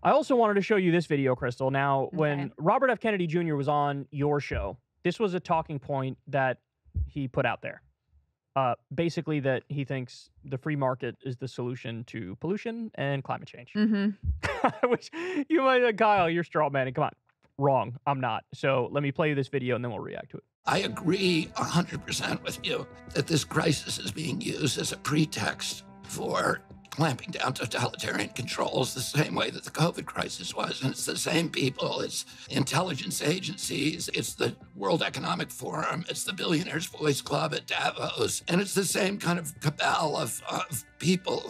I also wanted to show you this video, Krystal. Now, when Robert F. Kennedy Jr. was on your show, this was a talking point that he put out there. Basically that he thinks the free market is the solution to pollution and climate change. Which you might, Kyle, you're straw man. Come on. Wrong. I'm not. So let me play you this video and then we'll react to it. I agree 100% with you that this crisis is being used as a pretext for clamping down totalitarian controls the same way that the COVID crisis was. And it's the same people, it's intelligence agencies, it's the World Economic Forum, it's the Billionaires Voice Club at Davos, and it's the same kind of cabal of people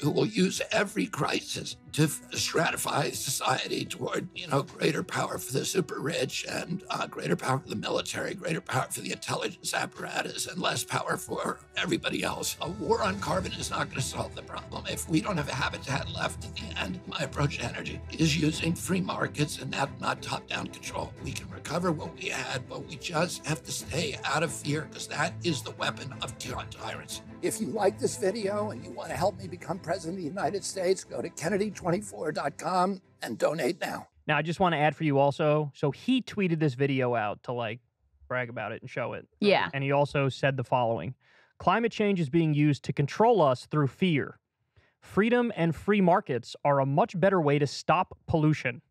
who will use every crisis to stratify society toward, greater power for the super rich and greater power for the military, greater power for the intelligence apparatus, and less power for everybody else. A war on carbon is not going to solve the problem. If we don't have a habitat left at the end, my approach to energy is using free markets and not top-down control. We can recover what we had, but we just have to stay out of fear because that is the weapon of tyrants. If you like this video and you want to help me become president of the United States, go to Kennedy24.com and donate now. Now, I just want to add for you also, so he tweeted this video out to brag about it and show it. Yeah. And he also said the following: climate change is being used to control us through fear. Freedom and free markets are a much better way to stop pollution.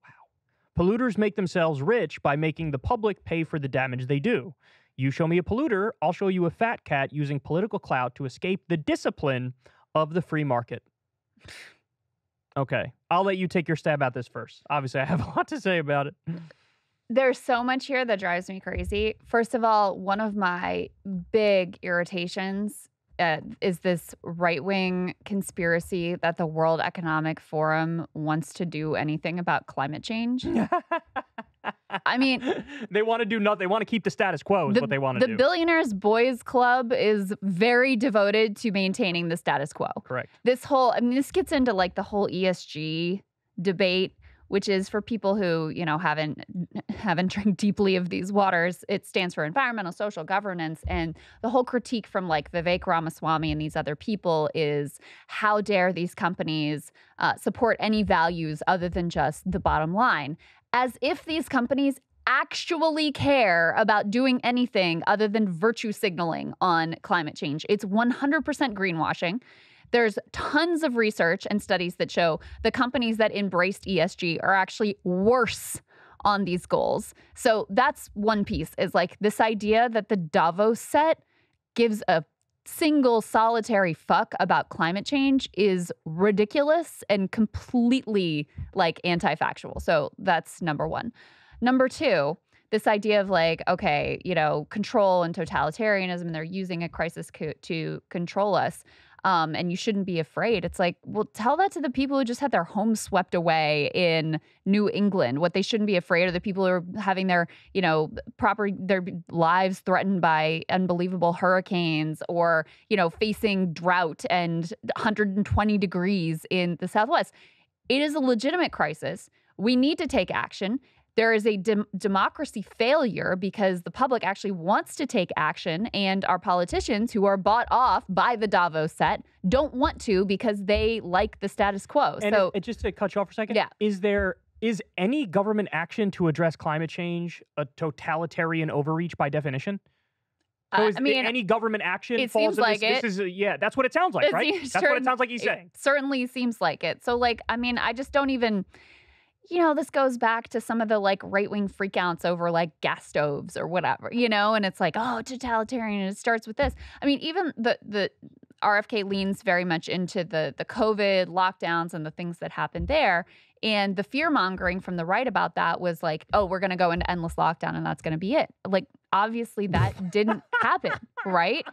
Wow. Polluters make themselves rich by making the public pay for the damage they do. You show me a polluter, I'll show you a fat cat using political clout to escape the discipline of the free market. Okay, I'll let you take your stab at this first. Obviously, I have a lot to say about it. There's so much here that drives me crazy. First of all, one of my big irritations is this right-wing conspiracy that the World Economic Forum wants to do anything about climate change. I mean, they want to do nothing. They want to keep the status quo is what they want to do. The Billionaires Boys Club is very devoted to maintaining the status quo. Correct. This this gets into the whole ESG debate, which is for people who, haven't drank deeply of these waters. It stands for environmental, social governance. And the whole critique from Vivek Ramaswamy and these other people is how dare these companies support any values other than just the bottom line, as if these companies actually care about doing anything other than virtue signaling on climate change. It's 100% greenwashing. There's tons of research and studies that show the companies that embraced ESG are actually worse on these goals. So that's one piece, is this idea that the Davos set gives a single solitary fuck about climate change is ridiculous and completely anti-factual. So that's number one. Number two, this idea of control and totalitarianism, and they're using a crisis to control us. And you shouldn't be afraid. It's well, tell that to the people who just had their homes swept away in New England. What they shouldn't be afraid of, the people who are having their, their lives threatened by unbelievable hurricanes, or, facing drought and 120 degrees in the Southwest. It is a legitimate crisis. We need to take action. There is a democracy failure because the public actually wants to take action, and our politicians, who are bought off by the Davos set, don't want to because they like the status quo. And so, just to cut you off for a second, yeah. Is any government action to address climate change a totalitarian overreach by definition? So any government action it falls seems in like this? it. That's what it sounds like, right? That's what it sounds like he's saying. It certainly seems like it. So, I just don't even... this goes back to some of the right-wing freakouts over gas stoves or whatever, and it's totalitarian, and it starts with this. I mean, even the RFK leans very much into the COVID lockdowns and the things that happened there. And the fear-mongering from the right about that was we're going to go into endless lockdown and that's going to be it. Obviously that didn't happen, right?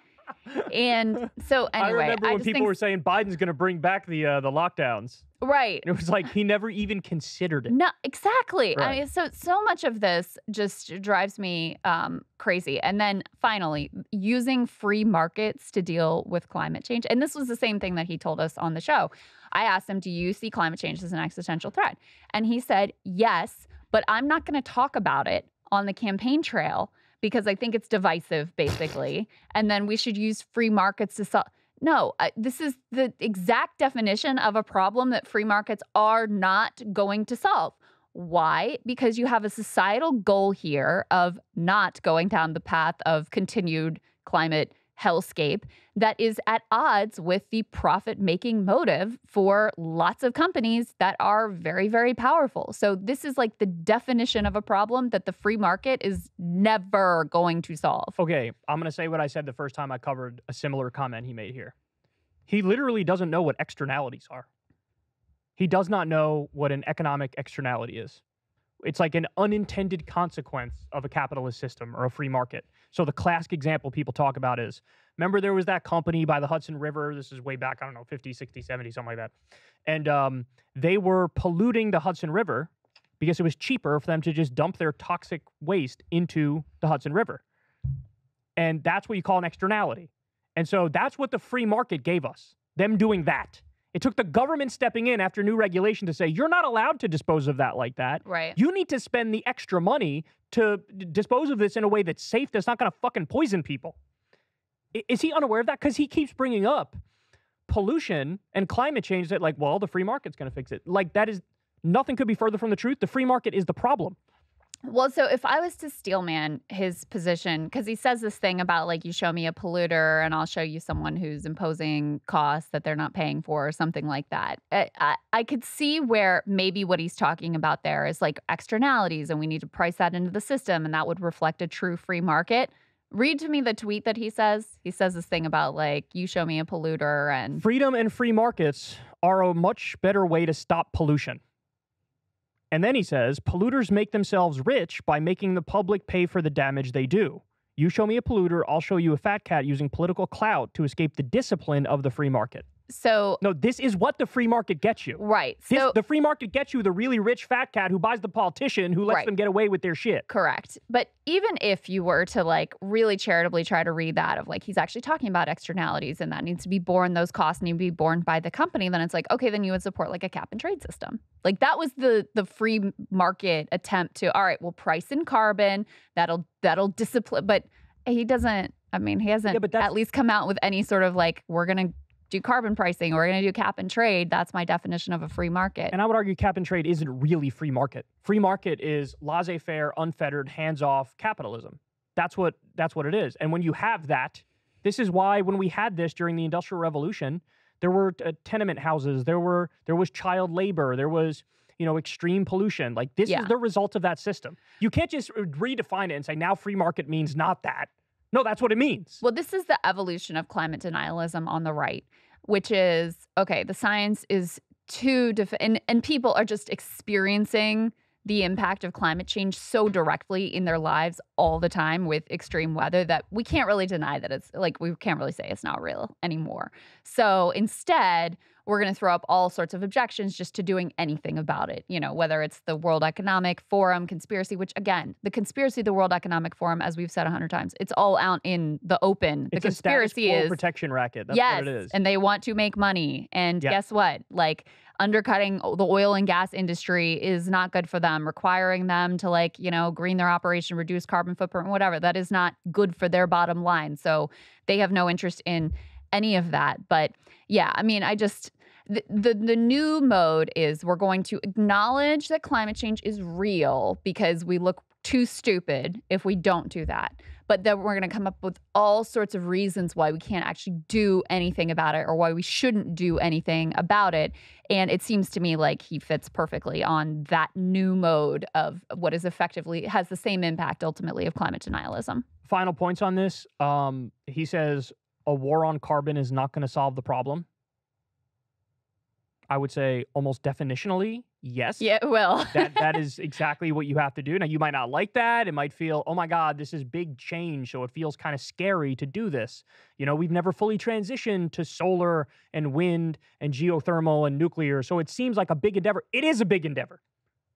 And so anyway, I remember when people were saying Biden's going to bring back the lockdowns. Right. And it was he never even considered it. No, exactly. Right. I mean, so much of this just drives me crazy. And then finally, using free markets to deal with climate change. And this was the same thing that he told us on the show. I asked him, do you see climate change as an existential threat? And he said, yes, but I'm not going to talk about it on the campaign trail because I think it's divisive, basically. And then we should use free markets to solve. No, this is the exact definition of a problem that free markets are not going to solve. Why? Because you have a societal goal here of not going down the path of continued climate hellscape that is at odds with the profit-making motive for lots of companies that are very, very powerful. So this is like the definition of a problem that the free market is never going to solve. Okay, I'm going to say what I said the first time I covered a similar comment he made here. He literally doesn't know what externalities are. He does not know what an economic externality is. It's like an unintended consequence of a capitalist system or a free market. So the classic example people talk about is, remember there was that company by the Hudson River, this is way back, I don't know, 50, 60, 70, something like that. And they were polluting the Hudson River because it was cheaper for them to just dump their toxic waste into the Hudson River. And that's what you call an externality. And so that's what the free market gave us, them doing that. It took the government stepping in after new regulation to say, you're not allowed to dispose of that like that. Right. You need to spend the extra money to dispose of this in a way that's safe, that's not going to fucking poison people. Is he unaware of that? Because he keeps bringing up pollution and climate change that, like, well, the free market's going to fix it. Like, that is, nothing could be further from the truth. The free market is the problem. Well, so if I was to steelman his position, because he says this thing about, like, you show me a polluter and I'll show you someone who's imposing costs that they're not paying for or something like that. I could see where maybe what he's talking about there is like externalities and we need to price that into the system and that would reflect a true free market. Read to me the tweet that he says. He says this thing about, like, you show me a polluter and... Freedom and free markets are a much better way to stop pollution. And then he says, polluters make themselves rich by making the public pay for the damage they do. You show me a polluter, I'll show you a fat cat using political clout to escape the discipline of the free market. So... No, this is what the free market gets you. Right. So the free market gets you the really rich fat cat who buys the politician who lets them get away with their shit. Correct. But even if you were to, like, really charitably try to read that of, like, he's actually talking about externalities and that needs to be borne, those costs need to be borne by the company, then it's like, okay, then you would support, like, a cap and trade system. Like, that was the free market attempt to, all right, we'll price in carbon, that'll discipline. But he doesn't, I mean, he hasn't at least come out with any sort of, like, we're going to do carbon pricing, we're going to do cap and trade. That's my definition of a free market. And I would argue cap and trade isn't really free market. Free market is laissez-faire, unfettered, hands-off capitalism. That's what it is. And when you have that, this is why when we had this during the Industrial Revolution, there were tenement houses, there was child labor, there was, you know, extreme pollution. Like, this is the result of that system. You can't just redefine it and say now free market means not that. No, that's what it means. Well, this is the evolution of climate denialism on the right, which is, okay, the science is too and people are just experiencing the impact of climate change so directly in their lives all the time with extreme weather that we can't really deny that it's, like, we can't really say it's not real anymore. So instead, we're going to throw up all sorts of objections just to doing anything about it. You know, whether it's the World Economic Forum conspiracy, which, again, the conspiracy of the World Economic Forum, as we've said 100 times, it's all out in the open. The conspiracy is a protection racket. That's what it is. And they want to make money. And guess what? Like, undercutting the oil and gas industry is not good for them. Requiring them to, like, you know, green their operation, reduce carbon footprint, whatever, that is not good for their bottom line. So they have no interest in any of that. But yeah, I mean, the new mode is we're going to acknowledge that climate change is real because we look too stupid if we don't do that. But then we're going to come up with all sorts of reasons why we can't actually do anything about it or why we shouldn't do anything about it. And it seems to me like he fits perfectly on that new mode of what is effectively has the same impact ultimately of climate denialism. Final points on this. He says a war on carbon is not going to solve the problem. I would say almost definitionally, yes. Yeah, well. that is exactly what you have to do. Now, you might not like that. It might feel, oh my God, this is big change, so it feels kind of scary to do this. You know, we've never fully transitioned to solar and wind and geothermal and nuclear, so it seems like a big endeavor. It is a big endeavor.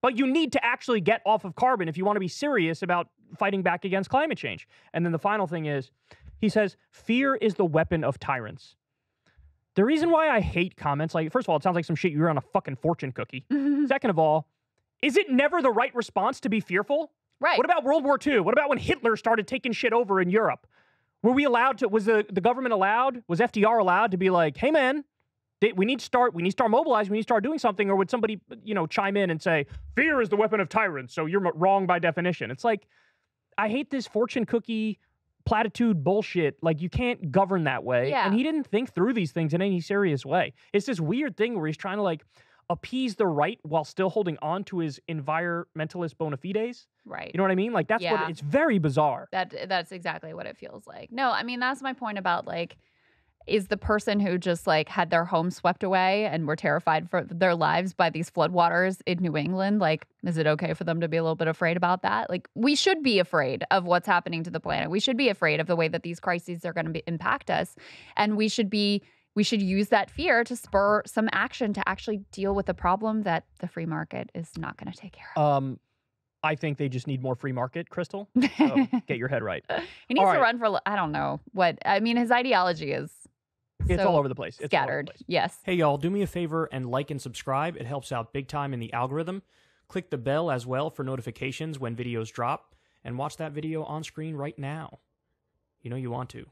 But you need to actually get off of carbon if you want to be serious about fighting back against climate change. And then the final thing is, he says, fear is the weapon of tyrants. The reason why I hate comments, like, first of all, it sounds like some shit you hear on a fucking fortune cookie. Second of all, is it never the right response to be fearful? Right. What about World War II? What about when Hitler started taking shit over in Europe? Were we allowed to? Was the government allowed? Was FDR allowed to be like, hey man, we need to start mobilizing. We need to start doing something. Or would somebody, chime in and say, fear is the weapon of tyrants, so you're wrong by definition? It's like, I hate this fortune cookie platitude bullshit. Like, you can't govern that way. Yeah. And he didn't think through these things in any serious way. It's this weird thing where he's trying to like appease the right while still holding on to his environmentalist bona fides. Right. You know what I mean? Like, that's what it's very bizarre. That's exactly what it feels like. No, I mean, that's my point about like, is the person who just like had their home swept away and were terrified for their lives by these floodwaters in New England, like, is it okay for them to be a little bit afraid about that? Like, we should be afraid of what's happening to the planet. We should be afraid of the way that these crises are going to impact us. And we should use that fear to spur some action to actually deal with the problem that the free market is not going to take care of. I think they just need more free market, Krystal. So get your head right. He needs to run for, I don't know what, I mean, his ideology is it's all over the place. It's scattered. All over the place. Yes. Hey, y'all, do me a favor and like and subscribe. It helps out big time in the algorithm. Click the bell as well for notifications when videos drop. And watch that video on screen right now. You know you want to.